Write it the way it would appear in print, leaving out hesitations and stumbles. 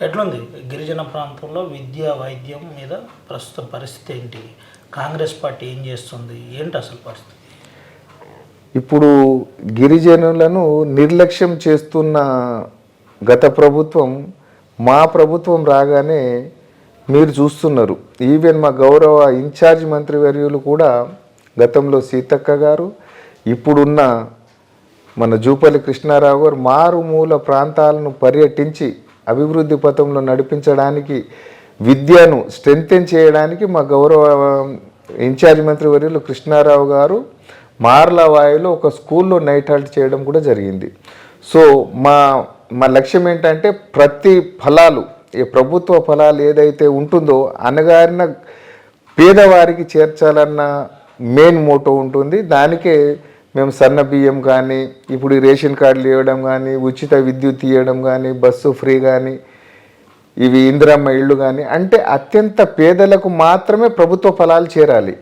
ఎట్లుంది గిరిజన ప్రాంతంలో విద్య వైద్యం మీద ప్రస్తుత పరిస్థితి ఏంటి? కాంగ్రెస్ పార్టీ ఏం చేస్తుంది? ఏంటి అసలు పరిస్థితి? ఇప్పుడు గిరిజనులను నిర్లక్ష్యం చేస్తున్న గత ప్రభుత్వం మా ప్రభుత్వం రాగానే మీరు చూస్తున్నారు. ఈవెన్ మా గౌరవ ఇన్ఛార్జ్ మంత్రివర్యులు కూడా గతంలో సీతక్క గారు, ఇప్పుడున్న మన జూపల్లి కృష్ణారావు గారు మారుమూల ప్రాంతాలను పర్యటించి అభివృద్ధి పథంలో నడిపించడానికి, విద్యను స్ట్రెంథెన్ చేయడానికి మా గౌరవ ఇన్ఛార్జ్ మంత్రివర్యులు కృష్ణారావు గారు మార్లవాయిలో ఒక స్కూల్లో నైట్ హాల్ట్ చేయడం కూడా జరిగింది. సో మా మా లక్ష్యం ఏంటంటే ప్రతి ఫలాలు, ఈ ప్రభుత్వ ఫలాలు ఏదైతే ఉంటుందో అనగారిన పేదవారికి చేర్చాలన్న మెయిన్ మోటో ఉంటుంది. దానికే మేము సన్న బియ్యం కానీ, ఇప్పుడు ఈ రేషన్ కార్డులు ఇవ్వడం కానీ, ఉచిత విద్యుత్ ఇవ్వడం కానీ, బస్సు ఫ్రీ కానీ, ఇవి ఇందిరమ్మ ఇళ్ళు కానీ, అంటే అత్యంత పేదలకు మాత్రమే ప్రభుత్వ ఫలాలు చేరాలి.